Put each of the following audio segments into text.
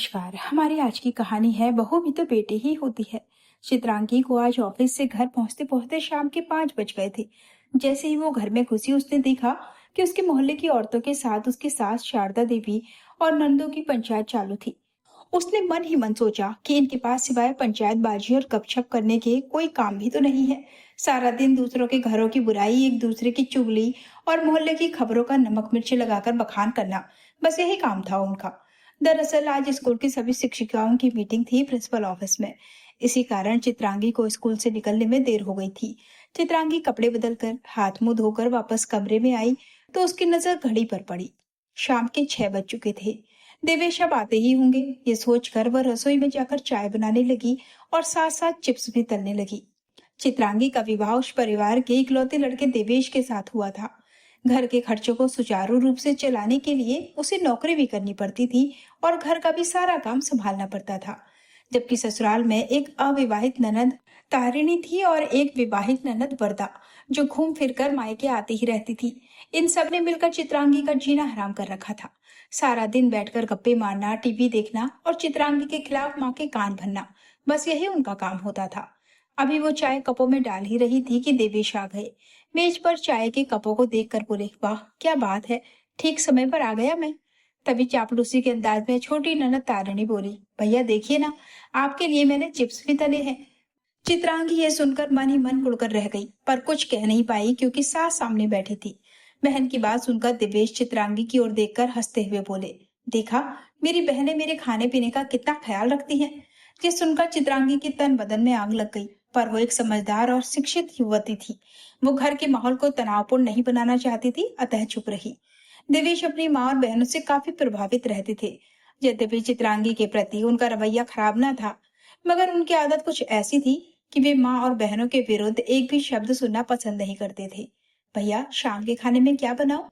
नमस्कार। हमारी आज की कहानी है बहू भी तो बेटी ही होती है। चित्रांगी को आज ऑफिस से घर पहुंचते पहुंचते शाम के 5 बज गए थे। जैसे ही वो घर में घुसी उसने देखा कि उसके मोहल्ले की औरतों के साथ उसकी सास शारदा देवी और नंदों की पंचायत चालू थी। उसने मन ही मन सोचा कि इनके पास सिवाय पंचायतबाजी और गपशप करने के कोई काम भी तो नहीं है। सारा दिन दूसरों के घरों की बुराई, एक दूसरे की चुगली और मोहल्ले की खबरों का नमक मिर्ची लगाकर बखान करना, बस यही काम था उनका। दरअसल आज स्कूल की सभी शिक्षिकाओं की मीटिंग थी प्रिंसिपल ऑफिस में। इसी कारण चित्रांगी को स्कूल से निकलने में देर हो गई थी। चित्रांगी कपड़े बदलकर हाथ मुंह धोकर वापस कमरे में आई तो उसकी नजर घड़ी पर पड़ी। शाम के 6 बज चुके थे। देवेश अब आते ही होंगे, ये सोचकर वह रसोई में जाकर चाय बनाने लगी और साथ साथ चिप्स भी तलने लगी। चित्रांगी का विवाह उस परिवार के इकलौते लड़के देवेश के साथ हुआ था। घर के खर्चों को सुचारू रूप से चलाने के लिए उसे नौकरी भी करनी पड़ती थी और घर का भी सारा काम संभालना पड़ता था। जबकि ससुराल में एक अविवाहित ननद तारिणी थी और एक विवाहित ननद वरदा, जो घूम फिर कर मायके आती ही रहती थी। इन सब ने मिलकर चित्रांगी का जीना हराम कर रखा था। सारा दिन बैठकर गप्पे मारना, टीवी देखना और चित्रांगी के खिलाफ माँ के कान भरना, बस यही उनका काम होता था। अभी वो चाय कपों में डाल ही रही थी कि देवेश आ गए। मेज पर चाय के कपों को देखकर बोले, वाह क्या बात है, ठीक समय पर आ गया मैं। तभी चापलूसी के अंदाज में छोटी ननद तारिणी बोली, भैया देखिए ना, आपके लिए मैंने चिप्स भी तले हैं। चित्रांगी ये सुनकर मन ही मन मुड़कर रह गई, पर कुछ कह नहीं पाई क्योंकि सास सामने बैठी थी। बहन की बात सुनकर दिवेश चित्रांगी की ओर देखकर हंसते हुए बोले, देखा, मेरी बहनें मेरे खाने पीने का कितना ख्याल रखती हैं। ये सुनकर चित्रांगी की तन बदन में आग लग गई, पर वो एक समझदार और शिक्षित युवती थी। वो घर के माहौल को तनावपूर्ण नहीं बनाना चाहती थी, अतः चुप रही। देवेश अपनी माँ और बहनों से काफी प्रभावित रहते थे। यद्यपि चित्रांगी के प्रति उनका रवैया खराब न था, मगर उनकी आदत कुछ ऐसी थी कि वे माँ और बहनों के विरुद्ध एक भी शब्द सुनना पसंद नहीं करते थे। भैया शाम के खाने में क्या बनाओ?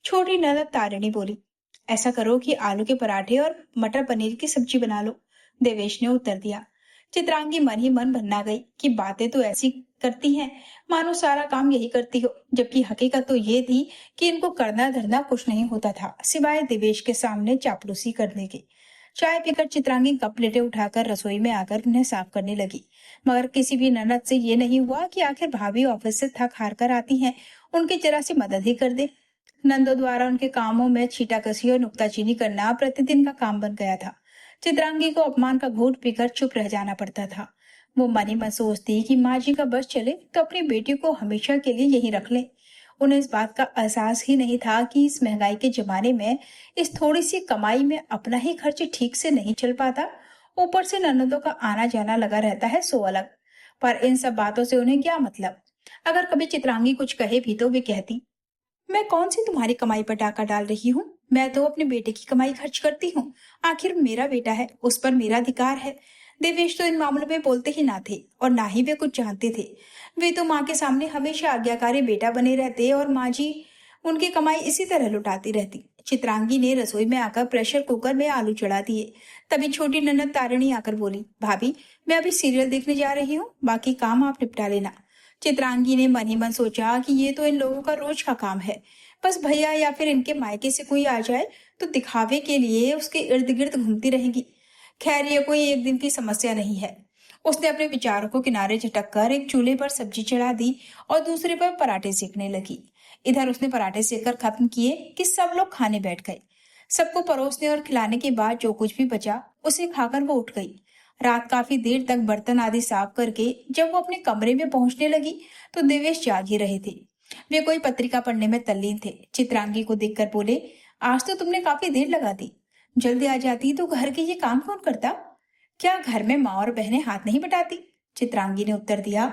छोटी ननद तारिणी बोली। ऐसा करो कि आलू के पराठे और मटर पनीर की सब्जी बना लो, देवेश ने उत्तर दिया। चित्रांगी मन ही मन भन्ना गई कि बातें तो ऐसी करती हैं मानो सारा काम यही करती हो, जबकि हकीकत तो ये थी कि इनको करना धरना कुछ नहीं होता था सिवाय देवेश के सामने चापलूसी करने के। चाय पीकर चित्रांगी कप प्लेटें उठाकर रसोई में आकर उन्हें साफ करने लगी, मगर किसी भी ननद से ये नहीं हुआ कि आखिर भाभी ऑफिस से थक हार कर आती हैं, उनकी जरा सी मदद ही कर दे। नंदों द्वारा उनके कामों में छीटाकसी और नुक्ताचीनी करना प्रतिदिन का काम बन गया था। चित्रांगी को अपमान का घूंट पीकर चुप रह जाना पड़ता था। वो मन ही मन सोचती कि माँ जी का बस चले तो अपनी बेटी को हमेशा के लिए यहीं रख ले। उन्हें इस बात का एहसास ही नहीं था कि इस महंगाई के जमाने में इस थोड़ी सी कमाई में अपना ही खर्च ठीक से नहीं चल पाता, ऊपर से ननदों का आना जाना लगा रहता है सो अलग। पर इन सब बातों से उन्हें क्या मतलब? अगर कभी चित्रांगी कुछ कहे भी तो वे कहती, मैं कौन सी तुम्हारी कमाई पर डाका डाल रही हूँ? मैं तो अपने बेटे की कमाई खर्च करती हूँ। आखिर मेरा बेटा है, उस पर मेरा अधिकार है। देवेश तो इन मामलों में बोलते ही ना थे और ना ही वे कुछ जानते थे। वे तो माँ के सामने हमेशा आज्ञाकारी बेटा बने रहते और माँ जी उनकी कमाई इसी तरह लुटाती रहती। चित्रांगी ने रसोई में आकर प्रेशर कुकर में आलू चढ़ा दिए। तभी छोटी ननद तारिणी आकर बोली, भाभी मैं अभी सीरियल देखने जा रही हूँ, बाकी काम आप निपटा लेना। चित्रांगी ने मन ही मन सोचा कि ये तो इन लोगों का रोज का काम है। बस भैया या फिर इनके मायके से कोई आ जाए तो दिखावे के लिए उसके इर्द गिर्द घूमती रहेंगी। खैर ये कोई एक दिन की समस्या नहीं है। उसने अपने विचारों को किनारे झटक कर एक चूल्हे पर सब्जी चढ़ा दी और दूसरे पर पराठे सेकने लगी। इधर उसने पराठे सेककर खत्म किए कि सब लोग खाने बैठ गए। सबको परोसने और खिलाने के बाद जो कुछ भी बचा उसे खाकर वो उठ गई। रात काफी देर तक बर्तन आदि साफ करके जब वो अपने कमरे में पहुंचने लगी तो देवेश जाग ही रहे थे। वे कोई पत्रिका पढ़ने में तल्लीन थे। चित्रांगी को देखकर बोले, आज तो तुमने काफी देर लगा दी, जल्दी आ जाती तो घर के ये काम कौन करता? क्या घर में माँ और बहनें हाथ नहीं बटाती? चित्रांगी ने उत्तर दिया,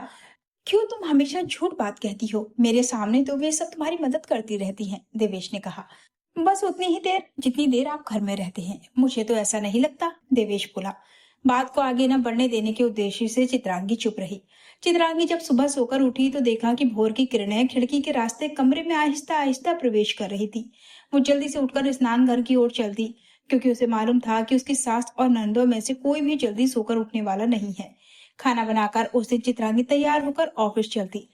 क्यों तुम हमेशा झूठ बात कहती हो? मेरे सामने तो वे सब तुम्हारी मदद करती रहती हैं, देवेश ने कहा। बस उतनी ही देर जितनी देर आप घर में रहते हैं। मुझे तो ऐसा नहीं लगता, देवेश बोला। बात को आगे न बढ़ने देने के उद्देश्य से चित्रांगी चुप रही। चित्रांगी जब सुबह सोकर उठी तो देखा कि भोर की किरणें खिड़की के रास्ते कमरे में आहिस्ता आहिस्ता प्रवेश कर रही थी। वो जल्दी से उठकर स्नान घर की ओर चल दी, क्योंकि उसे मालूम था कि उसकी सास और नंदों में से कोई भी जल्दी सोकर उठने वाला नहीं है। खाना बनाकर उस दिन चित्रांगी तैयार होकर ऑफिस चलती।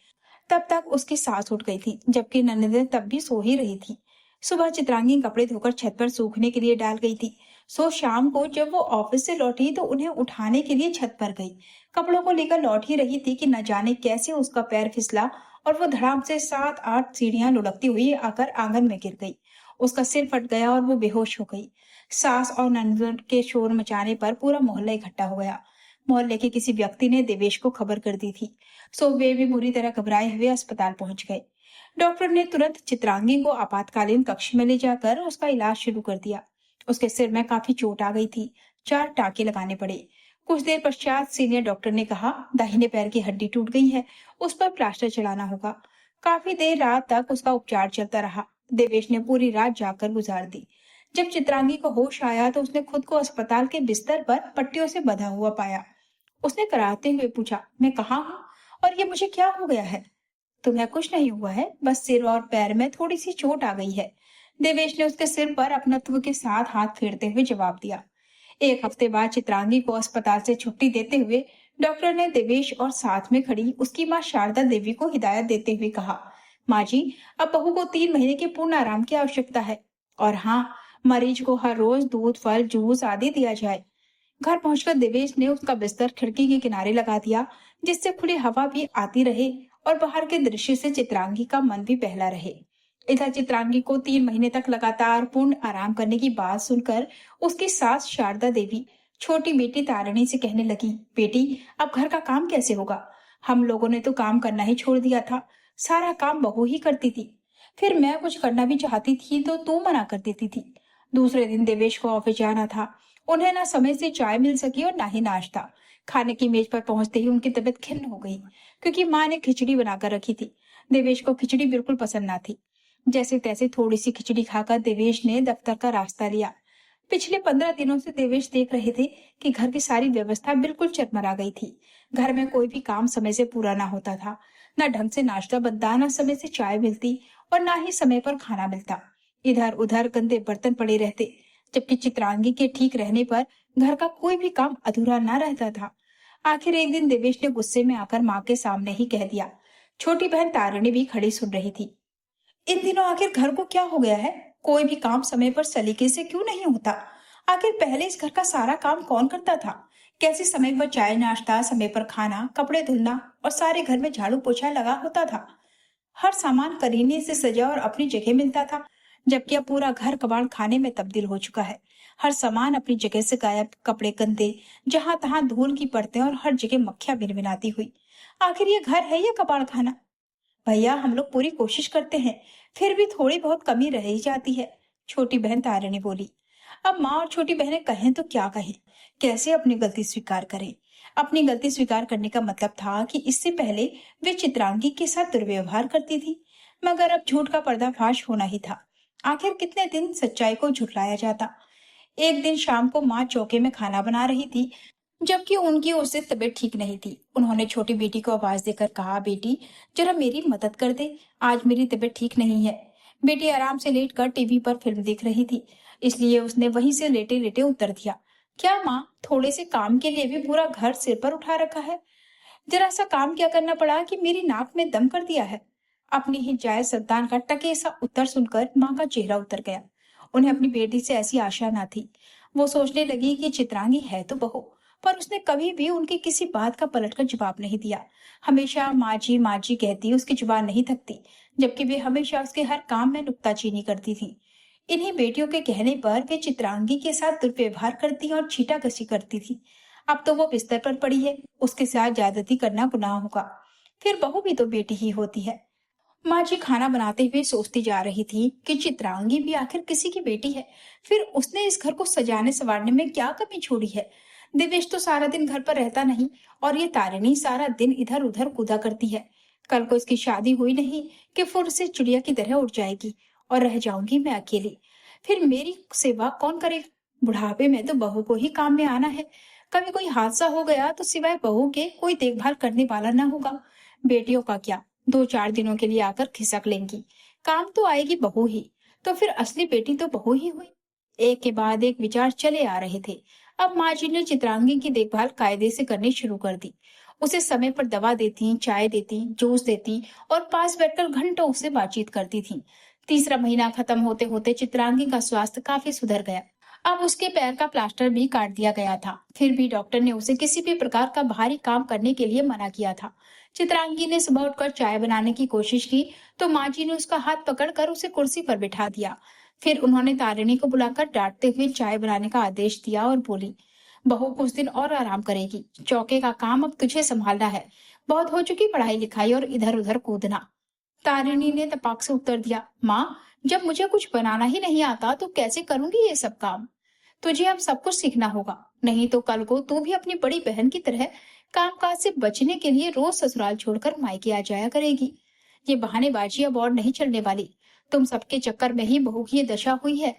तब तक उसकी सास उठ गई थी, जबकि ननदें तब भी सो ही रही थी। सुबह चित्रांगी कपड़े धोकर छत पर सूखने के लिए डाल गई थी। सो शाम को जब वो ऑफिस से लौटी तो उन्हें उठाने के लिए छत पर गई। कपड़ों को लेकर लौट ही रही थी कि न जाने कैसे उसका पैर फिसला और वो धड़ाम से 7-8 सीढ़ियां लुढ़कती हुई आकर आंगन में गिर गई। उसका सिर फट गया और वो बेहोश हो गई। सास और नंदन के शोर मचाने पर पूरा मोहल्ला इकट्ठा हो गया। मोहल्ले के किसी व्यक्ति ने देवेश को खबर कर दी थी। सो वे भी बुरी तरह घबराए हुए अस्पताल पहुंच गए। डॉक्टर ने तुरंत चित्रांगी को आपातकालीन कक्ष में ले जाकर उसका इलाज शुरू कर दिया। उसके सिर में काफी चोट आ गई थी। 4 टांके लगाने पड़े। कुछ देर पश्चात सीनियर डॉक्टर ने कहा, दाहिने पैर की हड्डी टूट गई है, उस पर प्लास्टर चढ़ाना होगा। काफी देर रात तक उसका उपचार चलता रहा। देवेश ने पूरी रात जाकर गुजार दी। जब चित्रांगी को होश आया तो उसने खुद को अस्पताल के बिस्तर पर पट्टियों से बंधा हुआ पाया। उसने कराहते हुए पूछा, मैं कहाँ हूँ और ये मुझे क्या हो गया है? तुम्हें कुछ नहीं हुआ है, बस सिर और पैर में थोड़ी सी चोट आ गई है। देवेश ने उसके सिर पर अपनत्व के साथ हाथ फेरते हुए जवाब दिया। 1 हफ्ते बाद चित्रांगी को अस्पताल से छुट्टी देते हुए डॉक्टर ने देवेश और साथ में खड़ी उसकी माँ शारदा देवी को हिदायत देते हुए कहा, माँ जी, अब बहू को 3 महीने के पूर्ण आराम की आवश्यकता है। और हाँ, मरीज को हर रोज दूध, फल, जूस आदि दिया जाए। घर पहुंचकर देवेश ने उसका बिस्तर खिड़की के किनारे लगा दिया, जिससे खुली हवा भी आती रहे और बाहर के दृश्य से चित्रांगी का मन भी बहला रहे। इधर चित्रांगी को 3 महीने तक लगातार पूर्ण आराम करने की बात सुनकर उसकी सास शारदा देवी छोटी बेटी तारिणी से कहने लगी, बेटी, अब घर का काम कैसे होगा? हम लोगों ने तो काम करना ही छोड़ दिया था। सारा काम बहू ही करती थी। फिर मैं कुछ करना भी चाहती थी तो तू मना कर देती थी। दूसरे दिन देवेश को ऑफिस जाना था। उन्हें ना समय से चाय मिल सकी और ना ही नाश्ता। खाने की मेज पर पहुंचते ही उनकी तबीयत खिन्न हो गई, क्योंकि माँ ने खिचड़ी बनाकर रखी थी। देवेश को खिचड़ी बिल्कुल पसंद ना थी। जैसे तैसे थोड़ी सी खिचड़ी खाकर देवेश ने दफ्तर का रास्ता लिया। पिछले 15 दिनों से देवेश देख रहे थे कि घर की सारी व्यवस्था बिल्कुल चरमरा गई थी। घर में कोई भी काम समय से पूरा ना होता था। न ढंग से नाश्ता बनता, न समय से चाय मिलती और ना ही समय पर खाना मिलता। इधर उधर गंदे बर्तन पड़े रहते, जबकि चित्रांगी के ठीक रहने पर घर का कोई भी काम अधूरा ना रहता था। आखिर एक दिन देवेश ने गुस्से में आकर माँ के सामने ही कह दिया। छोटी बहन तारिणी भी खड़ी सुन रही थी। इन दिनों आखिर घर को क्या हो गया है? कोई भी काम समय पर सलीके से क्यों नहीं होता? आखिर पहले इस घर का सारा काम कौन करता था? कैसे समय पर चाय नाश्ता, समय पर खाना, कपड़े धुलना और सारे घर में झाड़ू पोछा लगा होता था। हर सामान करीने से सजा और अपनी जगह मिलता था, जबकि अब पूरा घर कबाड़ खाने में तब्दील हो चुका है। हर सामान अपनी जगह से गायब, कपड़े गंदे, जहां तहां धूल की परतें और हर जगह मक्खियां भिनभिनाती हुई। आखिर ये घर है या कबाड़ खाना? भैया, हम लोग पूरी कोशिश करते हैं, फिर भी थोड़ी बहुत कमी रह ही जाती है, छोटी बहन तारिणी बोली। अब माँ और छोटी बहनें कहें तो क्या कहें, कैसे अपनी गलती स्वीकार करें? अपनी गलती स्वीकार करने का मतलब था कि इससे पहले वे चित्रांगी के साथ दुर्व्यवहार करती थी, मगर अब झूठ का पर्दाफाश होना ही था। आखिर कितने दिन सच्चाई को झुठलाया जाता। एक दिन शाम को माँ चौके में खाना बना रही थी, जबकि उनकी ओर से तबीयत ठीक नहीं थी। उन्होंने छोटी बेटी को आवाज देकर कहा, बेटी, जरा मेरी मदद कर दे, आज मेरी तबीयत ठीक नहीं है। बेटी आराम से लेटकर टीवी पर फिल्म देख रही थी, इसलिए उसने वहीं से लेटे लेटे उत्तर दिया, क्या माँ, थोड़े से काम के लिए भी पूरा घर सिर पर उठा रखा है? जरा सा काम क्या करना पड़ा कि मेरी नाक में दम कर दिया है? अपनी ही जायज संतान का टके सा उत्तर सुनकर माँ का चेहरा उतर गया। उन्हें अपनी बेटी से ऐसी आशा ना थी। वो सोचने लगी कि चित्रांगी है तो बहू, पर उसने कभी भी उनकी किसी बात का पलटकर जवाब नहीं दिया। हमेशा माँ जी कहती, उसकी जुबान नहीं थकती, जबकि वे हमेशा उसके हर काम में नुक्ताचीनी करती थी। इन्हीं बेटियों के कहने पर वे चित्रांगी के साथ दुर्व्यवहार करती और छीटाकशी करती थी। अब तो वो बिस्तर पर पड़ी है, उसके साथ ज्यादती करना गुनाह होगा। फिर बहू भी तो बेटी ही होती है। माँ जी खाना बनाते हुए सोचती जा रही थी कि चित्रांगी भी आखिर किसी की बेटी है। फिर उसने इस घर को सजाने संवारने में क्या कमी छोड़ी है? दिवेश तो सारा दिन घर पर रहता नहीं और ये तारिणी सारा दिन इधर उधर कूदा करती है। कल को इसकी शादी हुई नहीं कि फुर से चिड़िया की तरह उड़ जाएगी और रह जाऊंगी मैं अकेली। फिर मेरी सेवा कौन करेगा? बुढ़ापे में तो बहू को ही काम में आना है। कभी कोई हादसा हो गया तो सिवाय बहू के कोई देखभाल करने वाला ना होगा। बेटियों का क्या, 2-4 दिनों के लिए आकर खिसक लेंगी, काम तो आएगी बहू ही। तो फिर असली बेटी तो बहू ही हुई। एक के बाद एक विचार चले आ रहे थे। अब माँ जी ने चित्रांगी की देखभाल कायदे से करनी शुरू कर दी। उसे समय पर दवा देती, चाय देती, जूस देती और पास बैठकर घंटों उससे बातचीत करती थी। तीसरा महीना खत्म होते होते चित्रांगी का स्वास्थ्य काफी सुधर गया। अब उसके पैर का प्लास्टर भी काट दिया गया था। फिर भी डॉक्टर ने उसे किसी भी प्रकार का भारी काम करने के लिए मना किया था। चित्रांगी ने सुबह उठकर चाय बनाने की कोशिश की तो माँ जी ने उसका हाथ पकड़कर उसे कुर्सी पर बिठा दिया। फिर उन्होंने तारिणी को बुलाकर डांटते हुए चाय बनाने का आदेश दिया और बोली, बहू कुछ दिन और आराम करेगी, चौके का काम अब तुझे संभालना है। बहुत हो चुकी पढ़ाई लिखाई और इधर उधर कूदना। तारिणी ने तपाक से उत्तर दिया, माँ, जब मुझे कुछ बनाना ही नहीं आता तो कैसे करूंगी ये सब काम। तुझे अब सब कुछ सीखना होगा, नहीं तो कल को तू भी अपनी बड़ी बहन की तरह कामकाज से बचने के लिए रोज ससुराल छोड़कर मायके आ जाया करेगी। ये बहानेबाजी अब और नहीं चलने वाली। तुम सबके चक्कर में ही बहू की ये दशा हुई है।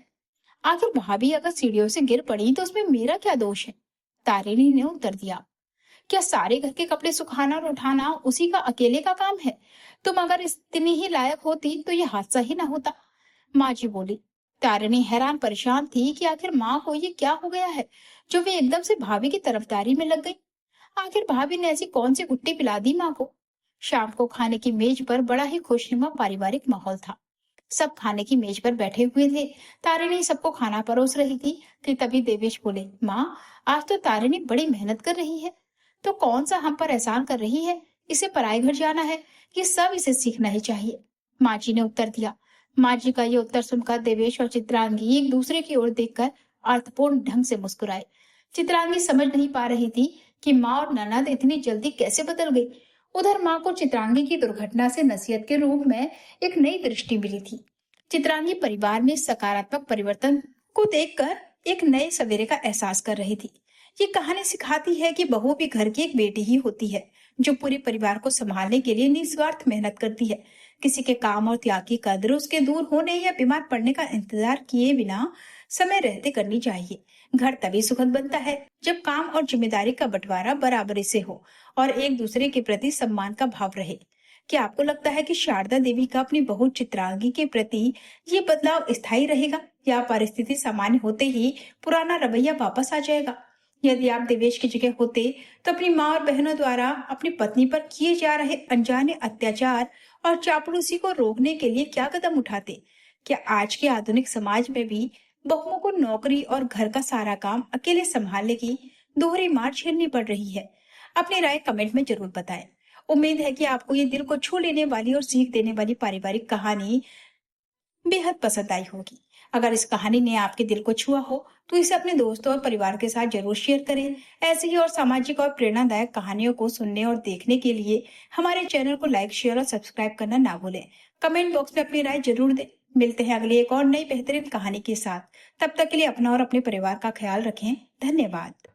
आखिर भाभी अगर सीढ़ियों से गिर पड़ी तो उसमें मेरा क्या दोष है? तारिणी ने उत्तर दिया, क्या सारे घर के कपड़े सुखाना और उठाना उसी का अकेले का काम है? तुम अगर इतनी ही लायक होती तो ये हादसा ही ना होता। माँ जी बोली। तारिणी हैरान परेशान थी कि आखिर माँ को ये क्या हो गया है जो वे एकदम से भाभी की तरफदारी में लग गई। आखिर भाभी ने ऐसी कौन सी गुट्टी पिला दी माँ को? शाम को खाने की मेज पर बड़ा ही खुशनुमा पारिवारिक माहौल था। सब खाने की मेज पर बैठे हुए थे। तारिणी सबको खाना परोस रही थी कि तभी देवेश बोले, माँ, आज तो तारिणी बड़ी मेहनत कर रही है। तो कौन सा हम पर एहसान कर रही है? इसे पराए घर जाना है, ये सब इसे सीखना ही चाहिए। माँ जी ने उत्तर दिया। माँ जी का ये उत्तर सुनकर देवेश और चित्रांगी एक दूसरे की ओर देखकर अर्थपूर्ण ढंग से मुस्कुराए। चित्रांगी समझ नहीं पा रही थी कि माँ और ननद इतनी जल्दी कैसे बदल गई। उधर माँ को चित्रांगी की दुर्घटना से नसीहत के रूप में एक नई दृष्टि मिली थी। चित्रांगी परिवार में सकारात्मक परिवर्तन को देखकर एक नए सवेरे का एहसास कर रही थी। ये कहानी सिखाती है कि बहू भी घर की एक बेटी ही होती है, जो पूरे परिवार को संभालने के लिए निस्वार्थ मेहनत करती है। किसी के काम और त्याग की कद्र उसके दूर होने या बीमार पड़ने का इंतजार किए बिना समय रहते करनी चाहिए। घर तभी सुखद बनता है जब काम और जिम्मेदारी का बंटवारा बराबरी से हो और एक दूसरे के प्रति सम्मान का भाव रहे। क्या आपको लगता है कि शारदा देवी का अपनी बहू चित्रांगी के प्रति ये बदलाव स्थायी रहेगा या परिस्थिति सामान्य होते ही पुराना रवैया वापस आ जाएगा? यदि आप देवेश की जगह होते तो अपनी माँ और बहनों द्वारा अपनी पत्नी पर किए जा रहे अनजाने अत्याचार और चापलूसी को रोकने के लिए क्या कदम उठाते? क्या आज के आधुनिक समाज में भी बहुओं को नौकरी और घर का सारा काम अकेले संभालने की दोहरी मार झेलनी पड़ रही है? अपनी राय कमेंट में जरूर बताएं। उम्मीद है कि आपको ये दिल को छू लेने वाली और सीख देने वाली पारिवारिक कहानी बेहद पसंद आई होगी। अगर इस कहानी ने आपके दिल को छुआ हो तो इसे अपने दोस्तों और परिवार के साथ जरूर शेयर करें। ऐसे ही और सामाजिक और प्रेरणादायक कहानियों को सुनने और देखने के लिए हमारे चैनल को लाइक, शेयर और सब्सक्राइब करना ना भूलें। कमेंट बॉक्स में अपनी राय जरूर दें। मिलते हैं अगली एक और नई बेहतरीन कहानी के साथ। तब तक के लिए अपना और अपने परिवार का ख्याल रखें। धन्यवाद।